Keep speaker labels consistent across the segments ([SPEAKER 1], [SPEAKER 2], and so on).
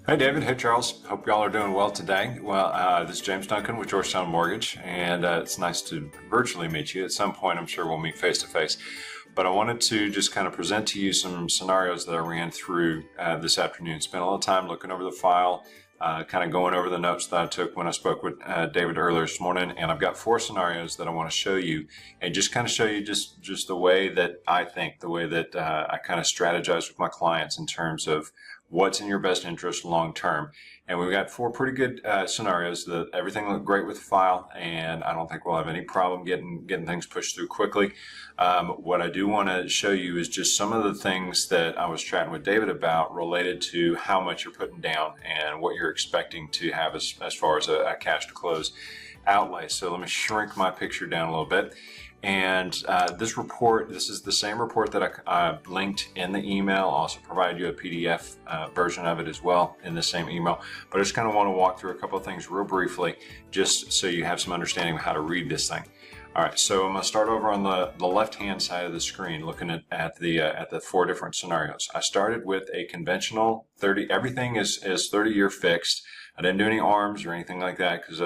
[SPEAKER 1] Hey David, hey Charles. Hope y'all are doing well today. Well, this is James Duncan with Georgetown Mortgage, and it's nice to virtually meet you. At some point, I'm sure we'll meet face to face. But I wanted to just kind of present to you some scenarios that I ran through this afternoon. Spent a little time looking over the file, kind of going over the notes that I took when I spoke with David earlier this morning. And I've got 4 scenarios that I want to show you, and just kind of show you just the way that I think, the way that I kind of strategize with my clients in terms of what's in your best interest long term. And we've got 4 pretty good scenarios. Everything looked great with the file, and I don't think we'll have any problem getting things pushed through quickly. What I do want to show you is just some of the things that I was chatting with David about related to how much you're putting down and what you're expecting to have as far as a cash to close outlay. So let me shrink my picture down a little bit. And this is the same report that I linked in the email. I'll also provide you a PDF version of it as well in the same email. But I just kind of want to walk through a couple of things real briefly, just so you have some understanding of how to read this thing. All right, so I'm going to start over on the left-hand side of the screen, looking at the 4 different scenarios. I started with a conventional 30. Everything is 30-year fixed. I didn't do any ARMs or anything like that because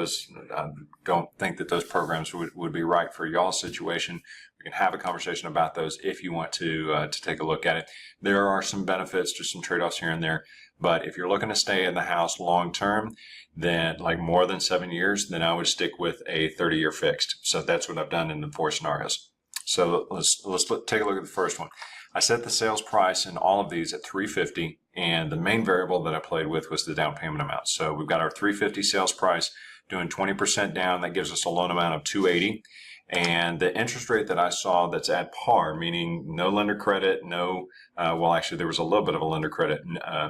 [SPEAKER 1] I don't think that those programs would be right for y'all's situation. We can have a conversation about those if you want to take a look at it. There are some benefits, just some trade-offs here and there. But if you're looking to stay in the house long term, then like more than 7 years, then I would stick with a 30-year fixed. So that's what I've done in the 4 scenarios. So let's take a look at the first one. I set the sales price in all of these at $350, and the main variable that I played with was the down payment amount. So we've got our $350 sales price, doing 20% down. That gives us a loan amount of $280. And the interest rate that I saw that's at par, meaning no lender credit, well, actually there was a little bit of a lender credit,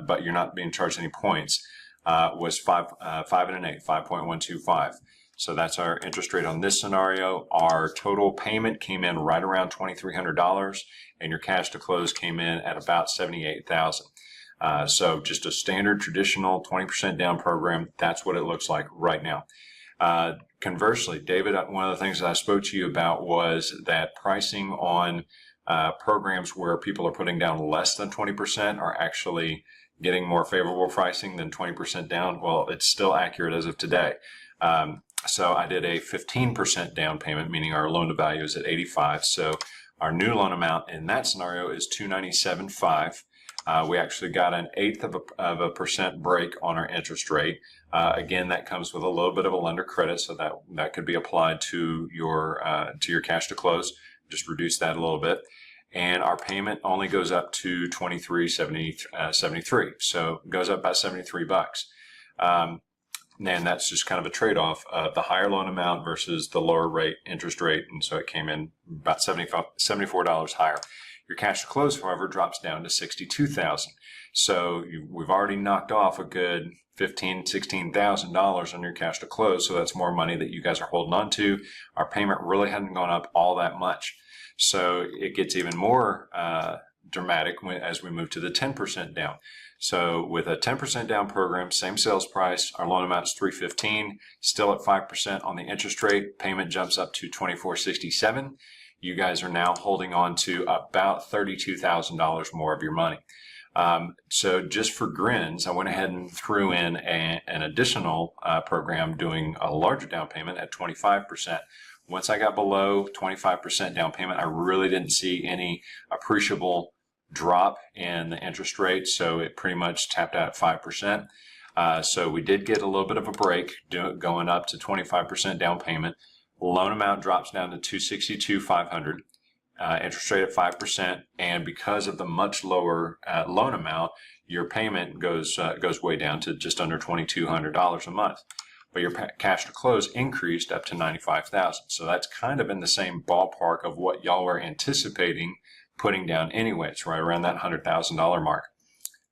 [SPEAKER 1] but you're not being charged any points, was 5 and an 8, 5.125. So that's our interest rate on this scenario. Our total payment came in right around $2,300, and your cash to close came in at about $78,000. So just a standard traditional 20% down program. That's what it looks like right now. Conversely, David, one of the things that I spoke to you about was that pricing on programs where people are putting down less than 20% are actually getting more favorable pricing than 20% down. Well, it's still accurate as of today. So I did a 15% down payment, meaning our loan to value is at 85. So our new loan amount in that scenario is $297.5. We actually got an 1/8 of a percent break on our interest rate. Again, that comes with a little bit of a lender credit, so that could be applied to your cash to close. Just reduce that a little bit. And our payment only goes up to $23.73, so it goes up by $73. And that's just kind of a trade-off of the higher loan amount versus the lower rate interest rate, and so it came in about $74 higher. Your cash to close, however, drops down to $62,000. So we've already knocked off a good $15,000, $16,000 on your cash to close, so that's more money that you guys are holding on to. Our payment really hasn't gone up all that much. So it gets even more dramatic as we move to the 10% down. So with a 10% down program, same sales price, our loan amount is $315, still at 5% on the interest rate, payment jumps up to $24.67. You guys are now holding on to about $32,000 more of your money. So just for grins, I went ahead and threw in an additional program doing a larger down payment at 25%. Once I got below 25% down payment, I really didn't see any appreciable drop in the interest rate, so it pretty much tapped out at 5%. So we did get a little bit of a break going up to 25% down payment. Loan amount drops down to $262,500. Interest rate at 5%, and because of the much lower loan amount, your payment goes way down to just under $2,200 a month. But your cash to close increased up to $95,000. So that's kind of in the same ballpark of what y'all were anticipating putting down anyway. It's right around that $100,000 mark.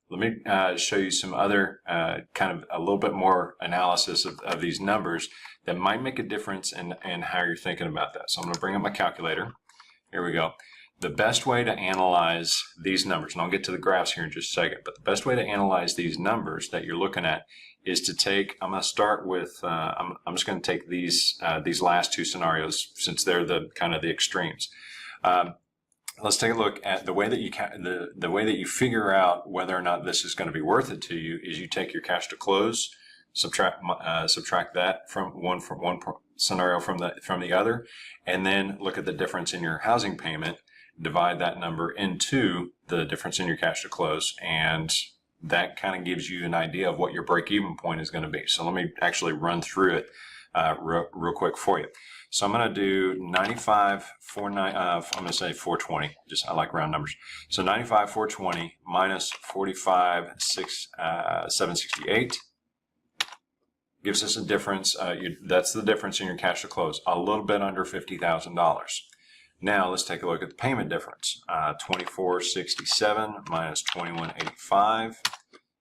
[SPEAKER 1] Let me show you some other kind of a little bit more analysis of these numbers that might make a difference in how you're thinking about that. So I'm going to bring up my calculator. Here we go. The best way to analyze these numbers, and I'll get to the graphs here in just a second, but the best way to analyze these numbers that you're looking at is to take, I'm going to start with, I'm just going to take these last 2 scenarios since they're the kind of the extremes. let's take a look at the way that you the way that you figure out whether or not this is going to be worth it to you is you take your cash to close, subtract that from one scenario from the other, and then look at the difference in your housing payment, divide that number into the difference in your cash to close, and that kind of gives you an idea of what your break-even point is going to be. So let me actually run through it real quick for you. So I'm going to do 95, I'm going to say 420. I like round numbers. So 95, 420 minus 45, 768 gives us a difference. That's the difference in your cash to close, a little bit under $50,000. Now let's take a look at the payment difference. 2467 minus 2185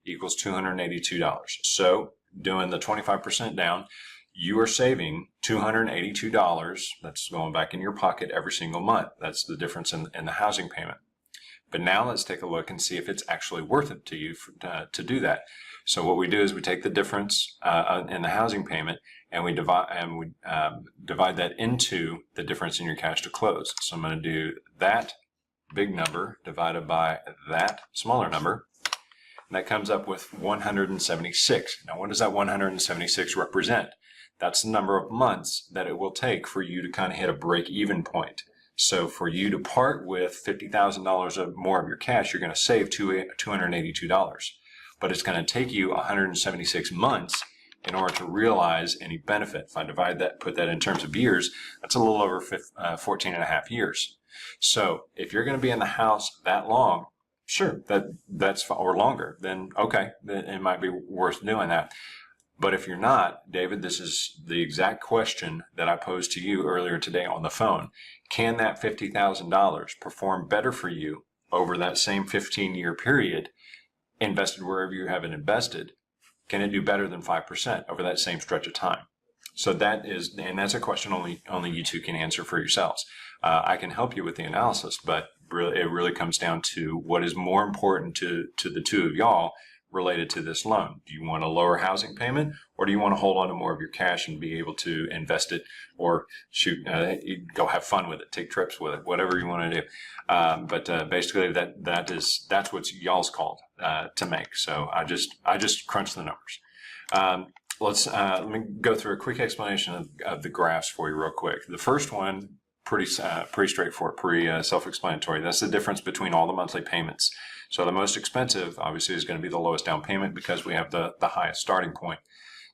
[SPEAKER 1] equals $282. So doing the 25% down, you are saving $282. That's going back in your pocket every single month. That's the difference in the housing payment. But now let's take a look and see if it's actually worth it to you to do that. So what we do is we take the difference in the housing payment and we divide that into the difference in your cash to close. So I'm going to do that big number divided by that smaller number. And that comes up with 176. Now what does that 176 represent? That's the number of months that it will take for you to kind of hit a break-even point. So for you to part with $50,000 or more of your cash, you're going to save $282. But it's going to take you 176 months in order to realize any benefit. If I divide that, put that in terms of years, that's a little over 14 and a half years. So if you're going to be in the house that long, sure, that's or longer, then okay, then it might be worth doing that. But if you're not, David, this is the exact question that I posed to you earlier today on the phone. Can that $50,000 perform better for you over that same 15-year period, invested wherever you have it invested? Can it do better than 5% over that same stretch of time? So that's a question only you two can answer for yourselves. I can help you with the analysis, but it really comes down to what is more important to the two of y'all related to this loan. Do you want a lower housing payment, or do you want to hold on to more of your cash and be able to invest it, or go have fun with it, take trips with it, whatever you want to do. But basically that's what y'all's called to make. So I just crunch the numbers. Let me go through a quick explanation of the graphs for you real quick. The first one, pretty straightforward, pretty self-explanatory. That's the difference between all the monthly payments. So the most expensive, obviously, is going to be the lowest down payment because we have the highest starting point.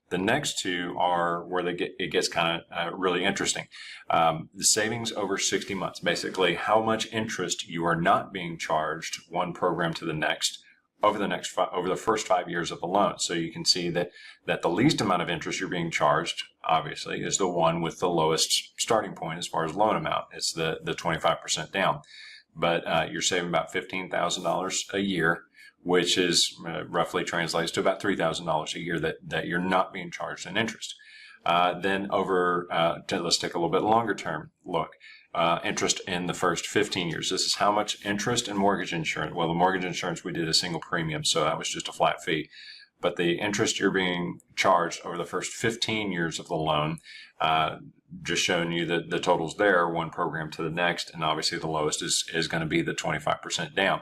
[SPEAKER 1] The next two are where it gets kind of really interesting. The savings over 60 months, basically how much interest you are not being charged one program to the next over the first 5 years of the loan. So you can see that the least amount of interest you're being charged, obviously, is the one with the lowest starting point as far as loan amount. It's the 25% down. But you're saving about $15,000 a year, which is roughly translates to about $3,000 a year that you're not being charged in interest. Then let's take a little bit longer term look. Interest in the first 15 years. This is how much interest and mortgage insurance. Well, the mortgage insurance, we did a single premium, so that was just a flat fee. But the interest you're being charged over the first 15 years of the loan, just showing you the totals there, one program to the next, and obviously the lowest is going to be the 25% down.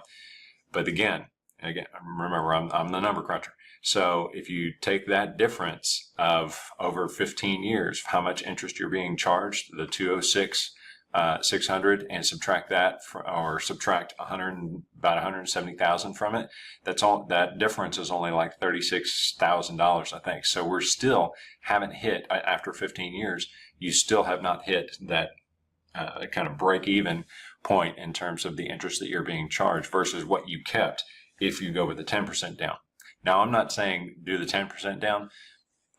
[SPEAKER 1] But again, remember, I'm the number cruncher. So if you take that difference of over 15 years, how much interest you're being charged, the 600, and subtract that subtract about 170,000 from it. That difference is only like $36,000, I think. So we're still haven't hit after 15 years. You still have not hit that kind of break-even point in terms of the interest that you're being charged versus what you kept if you go with the 10% down. Now, I'm not saying do the 10% down.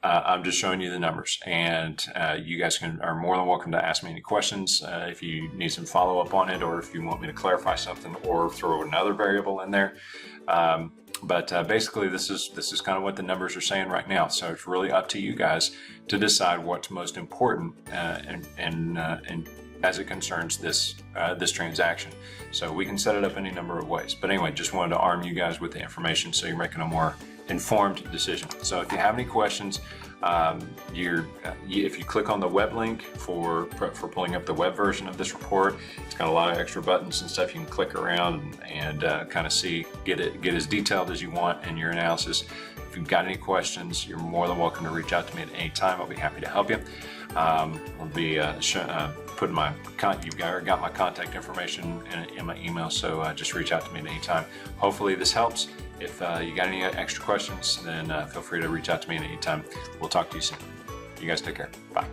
[SPEAKER 1] I'm just showing you the numbers, and you guys are more than welcome to ask me any questions if you need some follow-up on it, or if you want me to clarify something or throw another variable in there. But basically, this is kind of what the numbers are saying right now. So it's really up to you guys to decide what's most important and as it concerns this transaction. So we can set it up any number of ways. But anyway, just wanted to arm you guys with the information so you're making a more informed decision. So if you have any questions, if you click on the web link for pulling up the web version of this report, it's got a lot of extra buttons and stuff you can click around and kind of get as detailed as you want in your analysis. If you've got any questions, you're more than welcome to reach out to me at any time. I'll be happy to help you. I'll be putting you've got my contact information in my email, so just reach out to me at any time. Hopefully this helps. If you got any extra questions, then feel free to reach out to me at any time. We'll talk to you soon. You guys take care. Bye.